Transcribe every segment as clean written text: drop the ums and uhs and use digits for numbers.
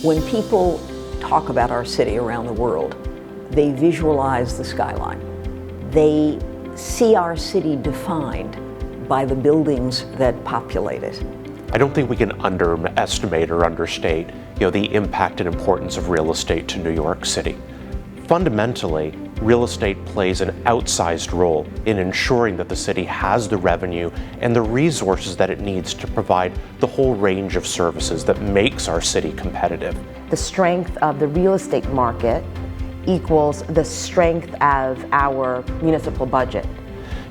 When people talk about our city around the world, they visualize the skyline. They see our city defined by the buildings that populate it. I don't think we can underestimate or understate, the impact and importance of real estate to New York City. Fundamentally, real estate plays an outsized role in ensuring that the city has the revenue and the resources that it needs to provide the whole range of services that makes our city competitive. The strength of the real estate market equals the strength of our municipal budget.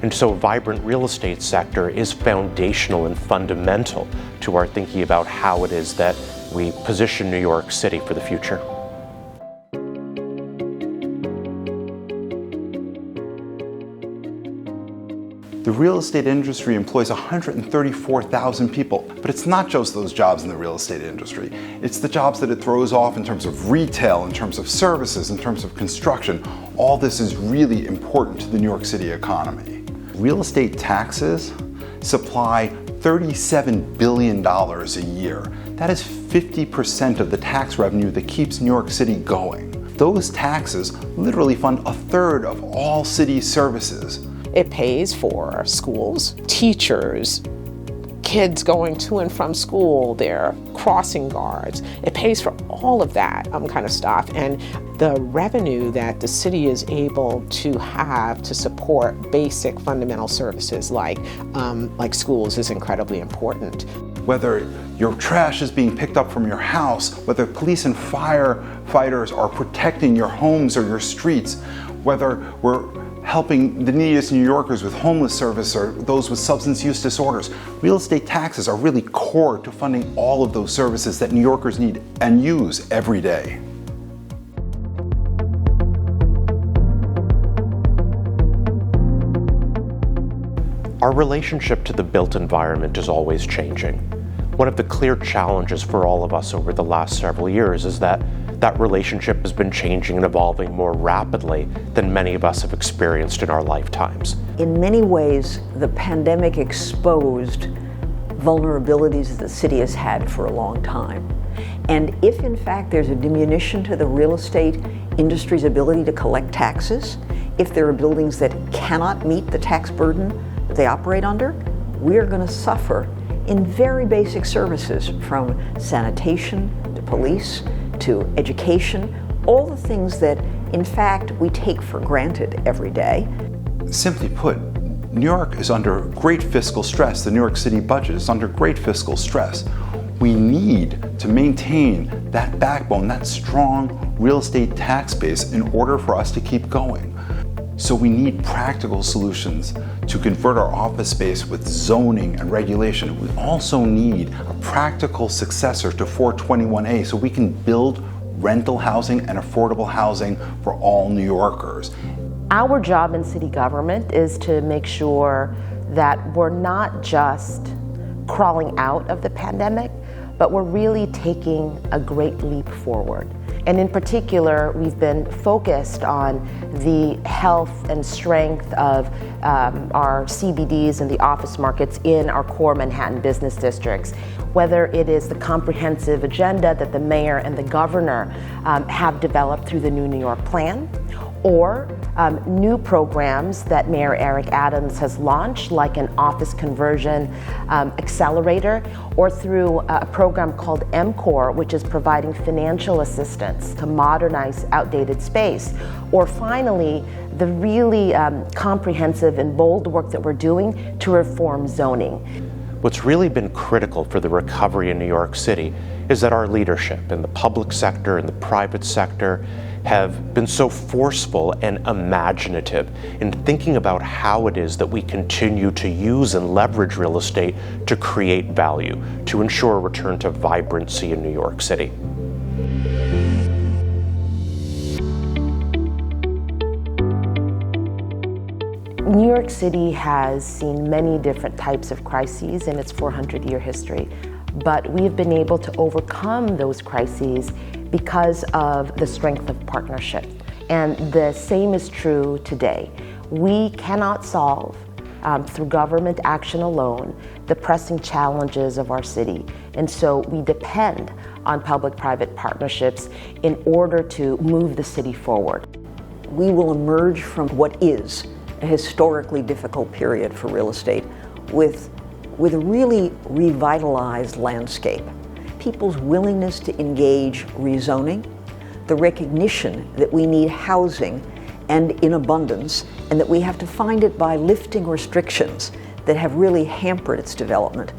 And so a vibrant real estate sector is foundational and fundamental to our thinking about how it is that we position New York City for the future. The real estate industry employs 134,000 people, but it's not just those jobs in the real estate industry. It's the jobs that it throws off in terms of retail, in terms of services, in terms of construction. All this is really important to the New York City economy. Real estate taxes supply $37 billion a year. That is 50% of the tax revenue that keeps New York City going. Those taxes literally fund a third of all city services. It pays for schools, teachers, kids going to and from school, their crossing guards. It pays for all of that kind of stuff. And the revenue that the city is able to have to support basic fundamental services like schools is incredibly important. Whether your trash is being picked up from your house, whether police and firefighters are protecting your homes or your streets, whether we're helping the neediest New Yorkers with homeless service or those with substance use disorders. Real estate taxes are really core to funding all of those services that New Yorkers need and use every day. Our relationship to the built environment is always changing. One of the clear challenges for all of us over the last several years is that relationship has been changing and evolving more rapidly than many of us have experienced in our lifetimes. In many ways, the pandemic exposed vulnerabilities that the city has had for a long time. And if in fact there's a diminution to the real estate industry's ability to collect taxes, if there are buildings that cannot meet the tax burden that they operate under, we're going to suffer in very basic services, from sanitation to police to education, all the things that, in fact, we take for granted every day. Simply put, New York is under great fiscal stress. The New York City budget is under great fiscal stress. We need to maintain that backbone, that strong real estate tax base in order for us to keep going. So we need practical solutions to convert our office space with zoning and regulation. We also need a practical successor to 421A so we can build rental housing and affordable housing for all New Yorkers. Our job in city government is to make sure that we're not just crawling out of the pandemic, but we're really taking a great leap forward. And in particular, we've been focused on the health and strength of our CBDs and the office markets in our core Manhattan business districts. Whether it is the comprehensive agenda that the mayor and the governor have developed through the New York Plan, or new programs that Mayor Eric Adams has launched, like an office conversion accelerator, or through a program called MCORE, which is providing financial assistance to modernize outdated space, or finally, the really comprehensive and bold work that we're doing to reform zoning. What's really been critical for the recovery in New York City is that our leadership in the public sector and the private sector have been so forceful and imaginative in thinking about how it is that we continue to use and leverage real estate to create value, to ensure a return to vibrancy in New York City. New York City has seen many different types of crises in its 400-year history, but we've been able to overcome those crises because of the strength of partnership. And the same is true today. We cannot solve through government action alone, the pressing challenges of our city. And so we depend on public-private partnerships in order to move the city forward. We will emerge from what is a historically difficult period for real estate with a really revitalized landscape. People's willingness to engage rezoning, the recognition that we need housing and in abundance, and that we have to find it by lifting restrictions that have really hampered its development,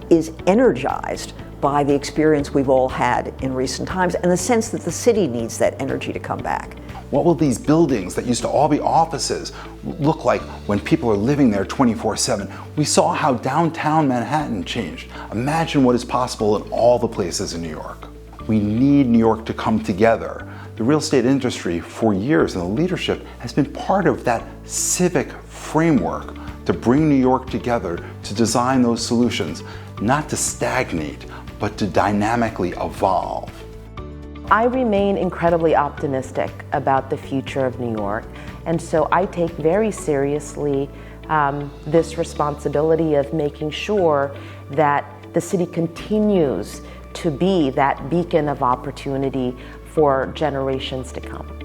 is energized by the experience we've all had in recent times and the sense that the city needs that energy to come back. What will these buildings that used to all be offices look like when people are living there 24/7? We saw how downtown Manhattan changed. Imagine what is possible in all the places in New York. We need New York to come together. The real estate industry for years and the leadership has been part of that civic framework to bring New York together, to design those solutions, not to stagnate, but to dynamically evolve. I remain incredibly optimistic about the future of New York, and so I take very seriously this responsibility of making sure that the city continues to be that beacon of opportunity for generations to come.